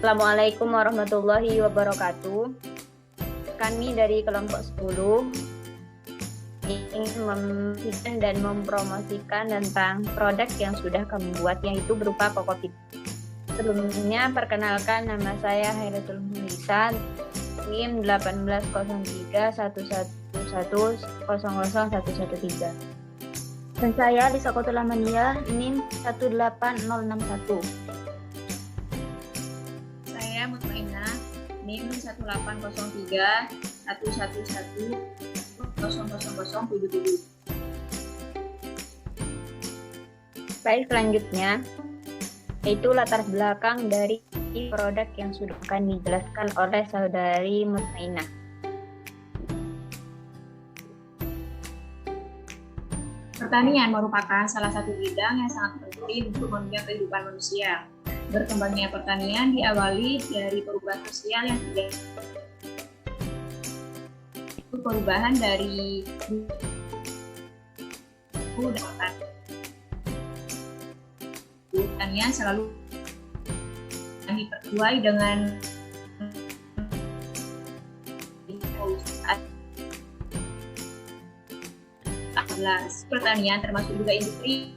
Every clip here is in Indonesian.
Assalamualaikum warahmatullahi wabarakatuh. Kami dari kelompok 10 ingin mempromosikan dan mempromosikan tentang produk yang sudah kami buat, yaitu berupa Kokopit. Sebelumnya, perkenalkan, nama saya Hairatul Nisa, NIM 180311100113. Dan saya Lisa Kotul Amania, NIM 18061. Saya Mutmainah, NIM 180311100077. Baik, selanjutnya yaitu latar belakang dari produk yang sudah akan dijelaskan oleh saudari Mutmainah. Pertanian merupakan salah satu bidang yang sangat penting untuk menunjang kehidupan manusia. Berkembangnya pertanian diawali dari perubahan sosial yang terjadi. Perubahan dari pertanian selalu diperkuai dengan pertanian termasuk juga industri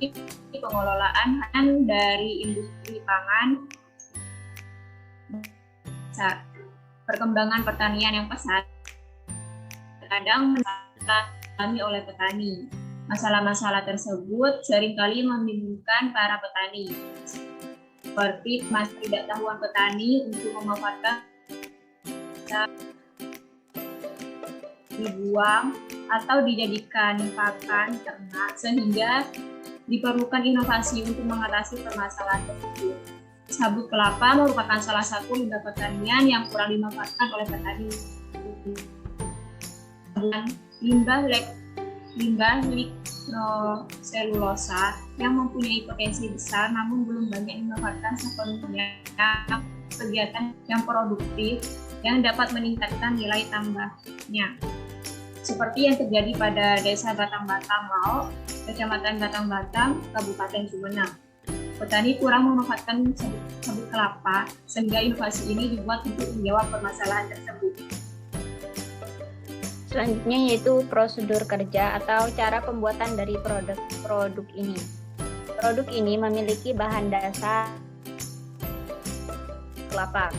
pengelolaan dari industri pangan. Perkembangan pertanian yang pesat kadang dialami oleh petani. Masalah-masalah tersebut seringkali membingungkan para petani, seperti ketidaktahuan petani untuk memanfaatkan dibuang atau dijadikan pakan ternak, sehingga diperlukan inovasi untuk mengatasi permasalahan tersebut. Sabut kelapa merupakan salah satu limbah pertanian yang kurang dimanfaatkan oleh petani. Limbah lignocellulose yang mempunyai potensi besar namun belum banyak dimanfaatkan sepenuhnya kegiatan yang produktif yang dapat meningkatkan nilai tambahnya. Seperti yang terjadi pada Desa Batang-Batang Lauk, Kecamatan Batang-Batang, Kabupaten Sumedang. Petani kurang memanfaatkan sabut kelapa, sehingga inovasi ini dibuat untuk menjawab permasalahan tersebut. Selanjutnya yaitu prosedur kerja atau cara pembuatan dari produk ini. Produk ini memiliki bahan dasar kelapa.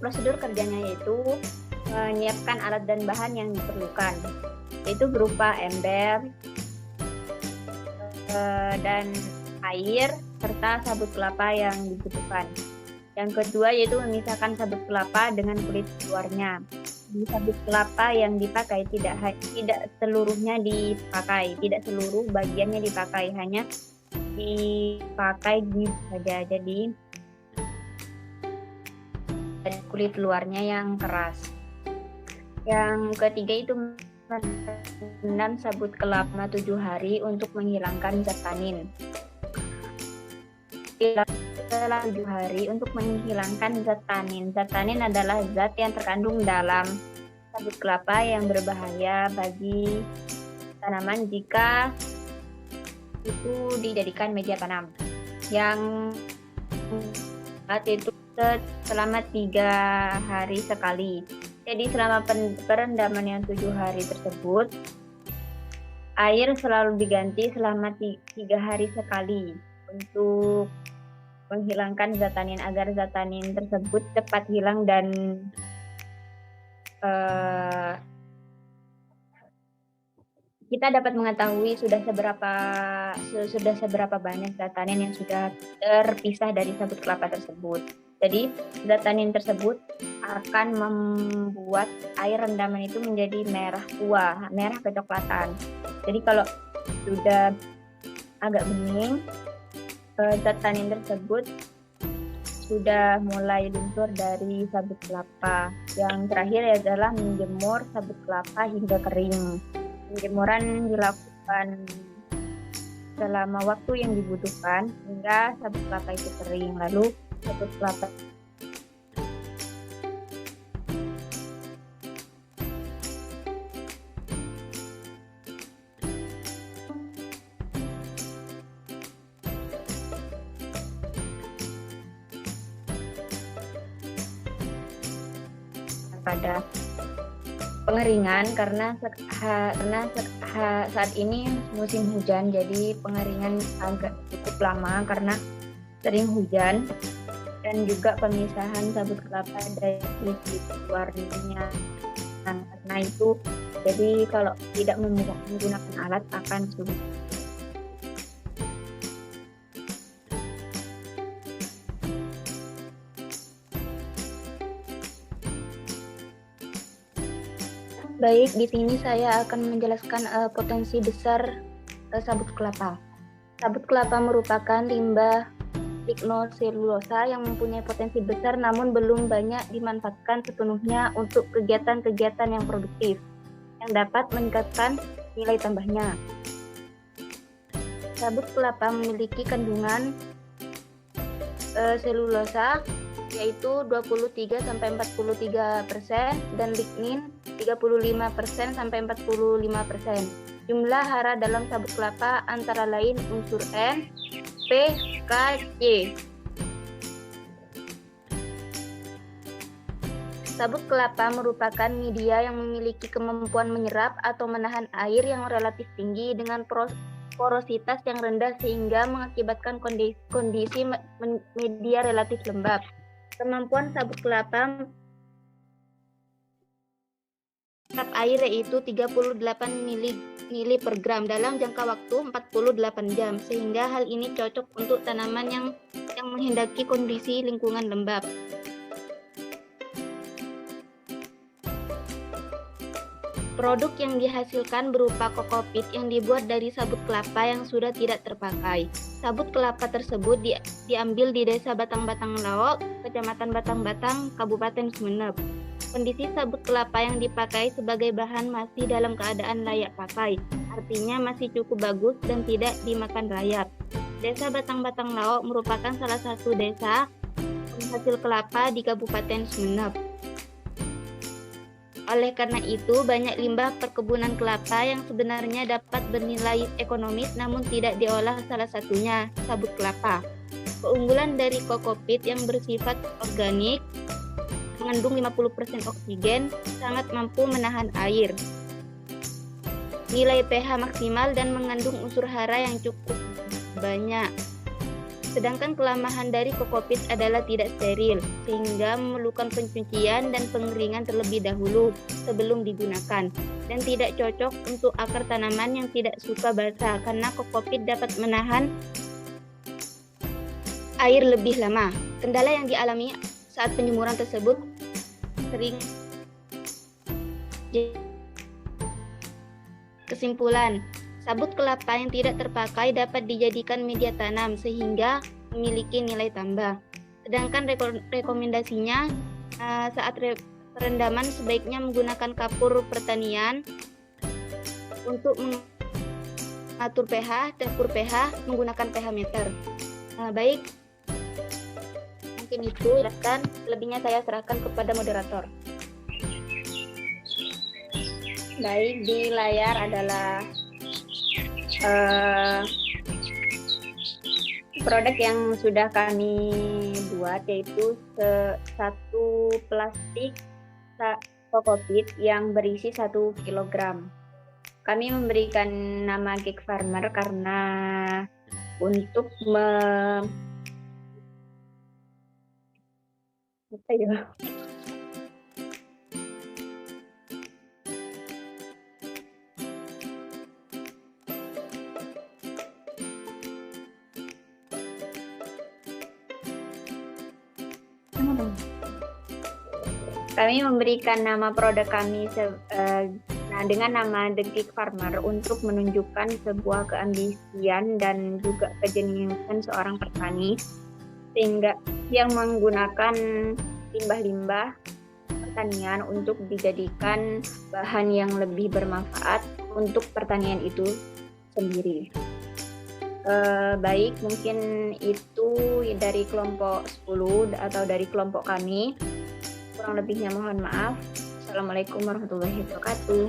Prosedur kerjanya yaitu menyiapkan alat dan bahan yang diperlukan, yaitu berupa ember dan air serta sabut kelapa yang dibutuhkan. Yang kedua yaitu memisahkan sabut kelapa dengan kulit luarnya. Di sabut kelapa yang dipakai tidak seluruhnya dipakai, tidak seluruh bagiannya dipakai, hanya dipakai saja. Jadi kulit luarnya yang keras. Yang ketiga itu merendam sabut kelapa 7 hari untuk menghilangkan zat tanin. Setelah 7 hari untuk menghilangkan zat tanin. Zat tanin adalah zat yang terkandung dalam sabut kelapa yang berbahaya bagi tanaman jika itu dijadikan media tanam. Yang itu selama 3 hari sekali. Jadi selama perendaman yang 7 hari tersebut, air selalu diganti selama 3 hari sekali untuk menghilangkan zat tanin agar zat tanin tersebut cepat hilang dan kita dapat mengetahui sudah seberapa banyak zat tanin yang sudah terpisah dari sabut kelapa tersebut. Jadi zat tanin tersebut akan membuat air rendaman itu menjadi merah tua, merah kecoklatan. Jadi kalau sudah agak bening, zat tanin tersebut sudah mulai luntur dari sabut kelapa. Yang terakhir adalah menjemur sabut kelapa hingga kering. Penjemuran dilakukan selama waktu yang dibutuhkan hingga sabut kelapa itu kering. Lalu sabut kelapa kepada pengeringan karena saat ini musim hujan, jadi pengeringan agak cukup lama karena sering hujan, dan juga pemisahan sabut kelapa dari sisi warnanya. Nah, karena itu jadi kalau tidak menggunakan alat akan sulit. Baik, di sini saya akan menjelaskan potensi besar sabut kelapa. Sabut kelapa merupakan limbah lignoselulosa yang mempunyai potensi besar namun belum banyak dimanfaatkan sepenuhnya untuk kegiatan-kegiatan yang produktif yang dapat meningkatkan nilai tambahnya. Sabut kelapa memiliki kandungan selulosa yaitu 23-43% dan lignin 35-45%. Jumlah hara dalam sabut kelapa antara lain unsur N, P, K, C. Sabut kelapa merupakan media yang memiliki kemampuan menyerap atau menahan air yang relatif tinggi dengan porositas yang rendah sehingga mengakibatkan kondisi media relatif lembab. Kemampuan sabut kelapa menyerap air yaitu 38 mili per gram dalam jangka waktu 48 jam, sehingga hal ini cocok untuk tanaman yang menghendaki kondisi lingkungan lembab. Produk yang dihasilkan berupa kokopit yang dibuat dari sabut kelapa yang sudah tidak terpakai. Sabut kelapa tersebut diambil di Desa Batang-Batang Laok, Kecamatan Batang-Batang, Kabupaten Sumeneb. Kondisi sabut kelapa yang dipakai sebagai bahan masih dalam keadaan layak pakai, artinya masih cukup bagus dan tidak dimakan rayap. Desa Batang-Batang Laok merupakan salah satu desa penghasil kelapa di Kabupaten Sumeneb. Oleh karena itu, banyak limbah perkebunan kelapa yang sebenarnya dapat bernilai ekonomis namun tidak diolah, salah satunya sabut kelapa. Keunggulan dari kokopit yang bersifat organik, mengandung 50% oksigen, sangat mampu menahan air. Nilai pH maksimal dan mengandung unsur hara yang cukup banyak. Sedangkan kelemahan dari kokopit adalah tidak steril, sehingga memerlukan pencucian dan pengeringan terlebih dahulu sebelum digunakan, dan tidak cocok untuk akar tanaman yang tidak suka basah karena kokopit dapat menahan air lebih lama. Kendala yang dialami saat penjemuran tersebut sering. Kesimpulan, sabut kelapa yang tidak terpakai dapat dijadikan media tanam sehingga memiliki nilai tambah. Sedangkan rekomendasinya saat perendaman sebaiknya menggunakan kapur pertanian untuk mengatur pH, tekur pH menggunakan pH meter. Baik, mungkin itu. Lebihnya saya serahkan kepada moderator. Baik, di layar adalah produk yang sudah kami buat, yaitu satu plastik kokopit yang berisi 1 kg. Kami memberikan nama Geek Farmer karena untuk kami memberikan nama produk kami dengan nama The Geek Farmer untuk menunjukkan sebuah keambisian dan juga kejeniusan seorang petani sehingga yang menggunakan limbah-limbah pertanian untuk dijadikan bahan yang lebih bermanfaat untuk pertanian itu sendiri. Baik, mungkin itu dari kelompok 10 atau dari kelompok kami. Kurang lebihnya mohon maaf. Assalamualaikum warahmatullahi wabarakatuh.